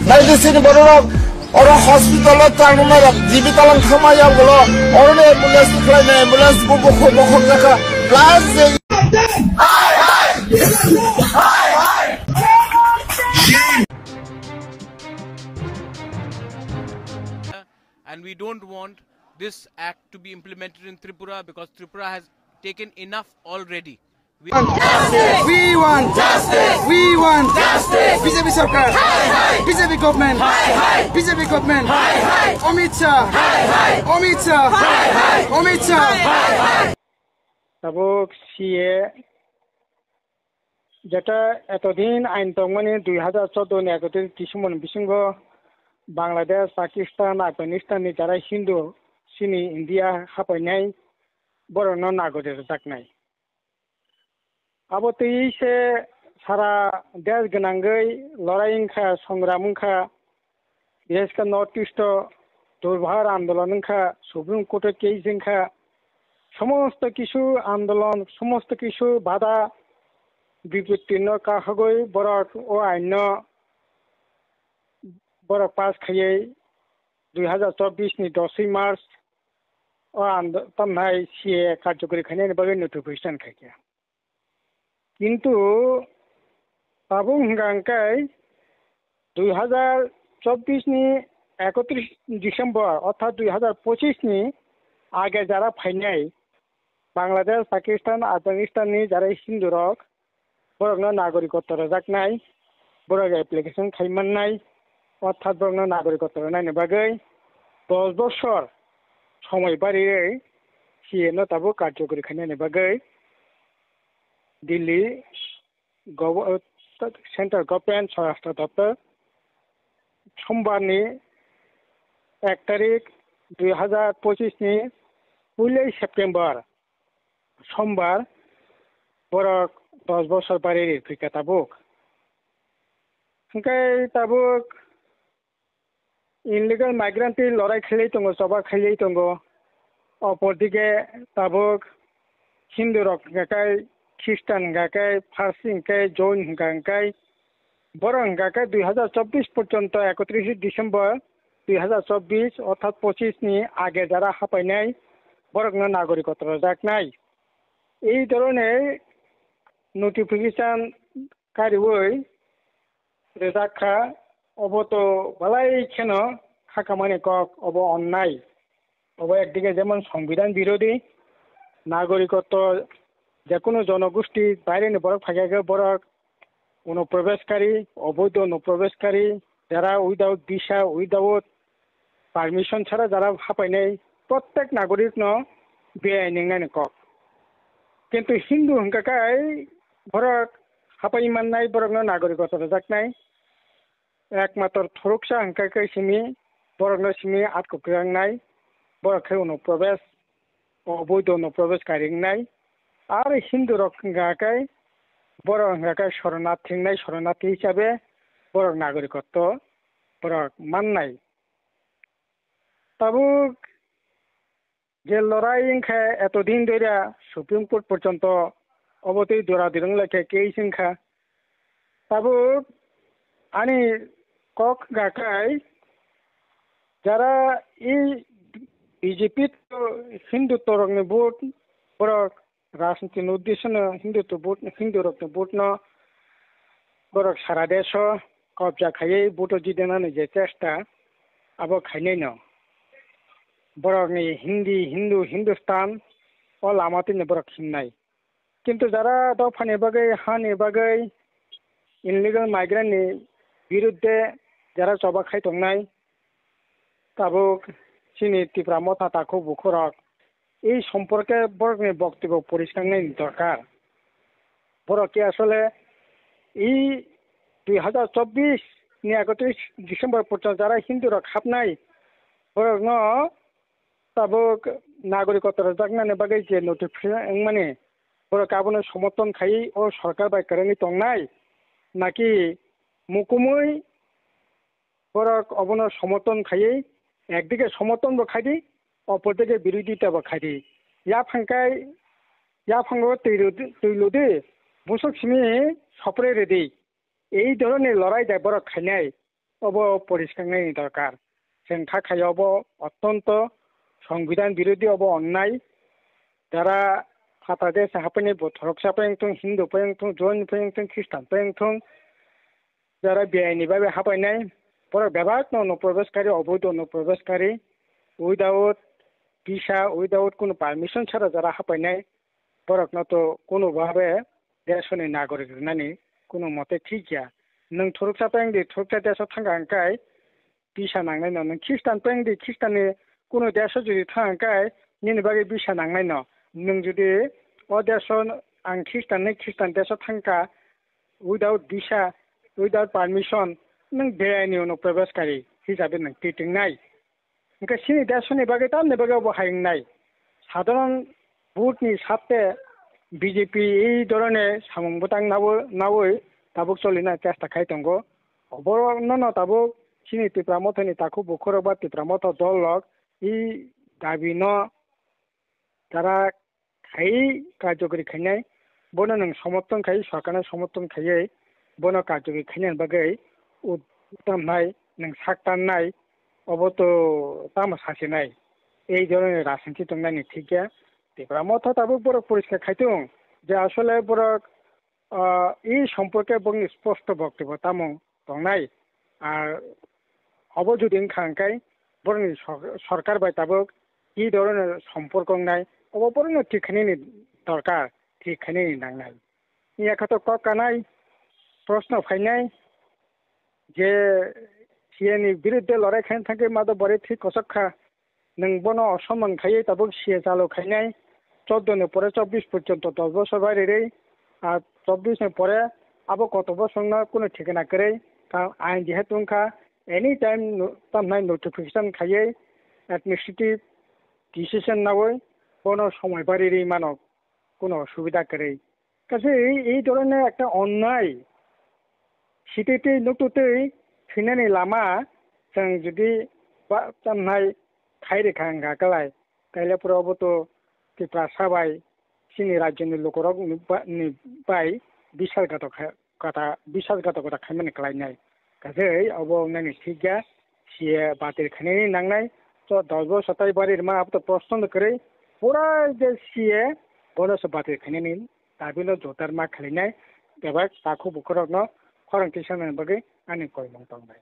नायदिसिनि बररक अरो हॉस्पिटल तांगमाय जीवितालां खामायावगलो अरो एम्बुलेंस खालायनो एम्बुलेंस बखम जाखा प्लास and we don't want this act to be implemented in Tripura because Tripura has taken enough already. We want justice! We want justice! BJP Sarkar! BJP government! BJP government! Amit Shah! Amit Shah! Amit Shah! Tabuk CA যেটা এতদিন আইন তংমানে 2014 নে 31 December বিসঙ্গ Bangladesh Pakistan আফগানিস্তাননি যারা হিন্দু সিনি India হাপাইনাই বরন নাগরিক জাকনাই আবো তেইশে সারা দেশ গনাঙ্গै লড়াইংখা সংগ্রামংখা বিশেষकर north east দুর্ভার আন্দোলনংখা supreme কোর্টের কেসংখা সমস্ত কিছু আন্দোলন সমস্ত কিছু বাধা বিপত্তিন্ন কাহগৈ বরক ও আইন বরক পাস খাইयै 2024 नि 10 मार्च ও তমনাই সিএ কার্যকরী খাইনাইনি বাগै নোটিফিকেশন খাইয়া কিন্তু তাবো হংগাংকাই 2024 नि 31 ডিসেম্বর অর্থাৎ 2025 नि আগে যারা ফাইনাই বাংলাদেশ পাকিস্তান আফগানিস্তাননি যারা হিন্দু রক বরকনো নাগরিকত্ব রাজাকনাই বরক অ্যাপ্লিকেশন খাইমাননাই অর্থাৎ বরকনো নাগরিকত্ব নাইনো বাগै 10 বছর সময় বাড়িয়ে সিএনো তাবো কার্যকরী খাইনাইনো বাগै দিল্লি সেন্ট্রাল গভর্নমেন্ট স্বরাষ্ট্র দপ্তর সোমবারনি 1 তারিখ 2025 नि 16 সেপ্টেম্বর সোমবার বরক 10 বছর বাড়িয়ে ফিকা তাবুক হংকাই তাবুক ইনলিগাল মাইগ্রেন্টে লড়াই খেলাই দङ সভা খেলাই দङ অপরদিকে তাবুক হিন্দু রক গাকাই খ্রিস্টান গাকাই ফার্সি গাকাই জৈন গাকাই বড় গাকাই 2024 পর্যন্ত 31 ডিসেম্বর 2024 অর্থাৎ 25 नि আগে যারা হাপাইনাই বরকনো নাগরিকত্ব রাজাকনাই এই ধরনের নোটিফিকেশন কারিওই রেজাখা অবত বালাই কেন খাকামানি কক অব অন্যায় অব একদিকে যেমন সংবিধান বিরোধী নাগরিকত্ব যে কোনো জনগোষ্ঠী বাইরে বরক ফাঁকে বরক অনুপ্রবেশকারী অবৈধ অনুপ্রবেশকারী যারা উইদাউট ভিসা উইদাউট পারমিশন ছাড়া যারা হাপাইনাই প্রত্যেক নাগরিক ন বেআইনি কক কিন্তু হিন্দু হংকাকাই বরক হাপাইমাননাই বরকনো নাগরিকত্ব রাজাকনাই একমাত্র থরকসা হংকাকাই সিমি বরকনো সিমি আটকগ্রাंनाय বরকখै অনুপ্রবেশ অবৈধ অনুপ্রবেশকারীংনাই আর হিন্দু রক হংকাকাই বড় হংকাকাই শরণার্থী হিসাবে বরক নাগরিকত্ব বরক মাননাই তাবুক যে লড়াই ইংখা এতদিন ধরে সুপ্রিম কোর্ট পর্যন্ত অবতই দৌড়াদৌড়ি লেখে কেসিংখা তাবুক আনি কক গাকাই যারা এই বিজেপি হিন্দুত্ব রকনি ভোট বরক রাজনীতির উদ্দেশ্য হিন্দু রকনি ভোট ন বরক সারা দেশ কবজা খাইয়ে ভোট জিতেনানি যে চেষ্টা আবো খাইনাই ন বরকনি হিন্দুস্তান ও লামাতিনি বরক হিমনাই কিন্তু যারা দফানি বাগै হানি বাগै ইনলিগাল মাইগ্রেন্টনি বিরুদ্ধে যারা সভা খাই দंनाय তাবুক চিনি ত্রিপুরা মথা তাকু বুখরক এই সম্পর্কে বরকনি বক্তব্য পরিষ্কার দরকার বরকে আসলে এই 2024 नि 31 ডিসেম্বর পর্যন্ত যারা হিন্দু রক হাপনাই বরক ন তাবুক নাগরিকত্ব রাজাকনানি বাগै যে নোটিফিকেশন মানে বরক আবনো সমর্থন খাই ও সরকার বাইকারনি দंनाय নাকি মুকুমই বরক অবনো সমর্থন খাই একদিকে সমর্থন খাইদি অপরদিকে বিরোধিতা খাইদি ইয়া ফাঙ্গো তৈলুদি বুসক সিমি সপরে রেদি এই ধরনের লড়াই দেয় বরক খাইনাই অব পরিষ্কার দরকার जों थाखायावबो अत्यन्त संविधान विरोधी अब अन्याय যারা ফাটা দেশে হাঁপানি বথরকসা পেংথং হিন্দু পেংথং জৈন পেংথং খ্রিস্টান পেংথং যারা বেআইনিভাবে হাঁপাইনায় বড় বেবাক অনুপ্রবেশকারী অবৈধ অনুপ্রবেশকারী উইদাউট ভিসা উইদাউট কোনো পারমিশন ছাড়া যারা হাঁপাইনায় বরক না তো কোনোভাবে দেশনি নাগরিক নানি কোনো মতে ঠিক গিয়া নों थरकसा पेंदि थरकसा देशाव थांगांखाय ভিসা नांनाय नों ख्रिस्टान पेंदि ख्रिस्टाननि কোনো देशाव जुदि थांगांखाय निनि बागै ভিসা नांनाय नों जुदि अ देशाव आं ख्रिस्टान देशाव थांखा उइदाउट ভিসা उइदाउट पारमिशन नों बेआइनि अनुप्रवेशकारि हिसाबै नों टिटिंनाय ओंखाय सिनि देशनि बागै तामनि बागै बाहायनाय সাধারণ ভোটনি সাথে বিজেপি এই ধরনের সামংবতাং নাওই তাবুক চলিনা চেষ্টা খাইতঙ্গো অবর্ণন তাবুক সিনি ত্রিপুরা মতনি তাকু বুখরবা ত্রিপুরা মত দল লগ ই দাবি ন যারা খাই কার্যকরী খাইনাই বনো নং সমর্থন খাই সরকারের সমর্থন খাইয়ে বনো কার্যকরী খাইনার বাগै উদ্দামনাই নং সাকতাননাই অবতো তামা সাসিনাই এই ধরনের রাজনীতি দंनायनि ঠিক গিয়া ত্রিপুরা মত তাবুক বড় পরিষ্কার খাইতং যে আসলে বড় এই সম্পর্কে বংনি স্পষ্ট বক্তব্য তামো দंनाय আর অবজুদিন খাঙ্কাই বরং সরকার বাই তাবুক এই ধরনের সম্পর্ক নাই অবপরণ ঠিকানি দরকার ঠিকানি নাংনাই ইয়াখাতো ককানাই প্রশ্ন ফাইনাই যে সিএনি বিরুদ্ধে লড়াই খাইন থাকে মাদো বরে ঠিক কসকখা নों বনো অসম্মান খাইয়ে তাবুক সিএ চালু খাইনাই 14 পরে 24 পর্যন্ত 10 বছর বাইরে আর 24 পরে আবো কত বছর না কোনো ঠিকানা করে আইন যেহেতু এনি টাইম তামনাই নোটিফিকেশন খাইয়ে অ্যাডমিনিস্ট্রেটিভ ডিসিশন নাওই কোনো সময় বাড়ির মানব কোনো অসুবিধা করে কাছে এই ধরনের একটা অন্যায় সিটেতে নতুতেই ফিনানি লামা जों जुदि তামনাই খাইরে খাঙ্গাকালাই তাইলে পুরোবতো ত্রিপুরা সাবাই সিনি রাজ্যनि লোকরক বাই বিশ্বাসঘাতকতা খাইমানি খালাयनाय কাজে অব নানি ঠিক গিয়া সিয়ে বাতিল খাইনাयनि नांनाय তো 10 বছর তাই বাড়ির মা আপ তো প্রশ্ন করে পুরা যে সিয়ে বনস বাতিল খাইনাयनि দাবিনো জোতার মা খাইनाय এবার তাকু বুকরক ন খরংতি সামনে বাগै আনি কইমং তंबाय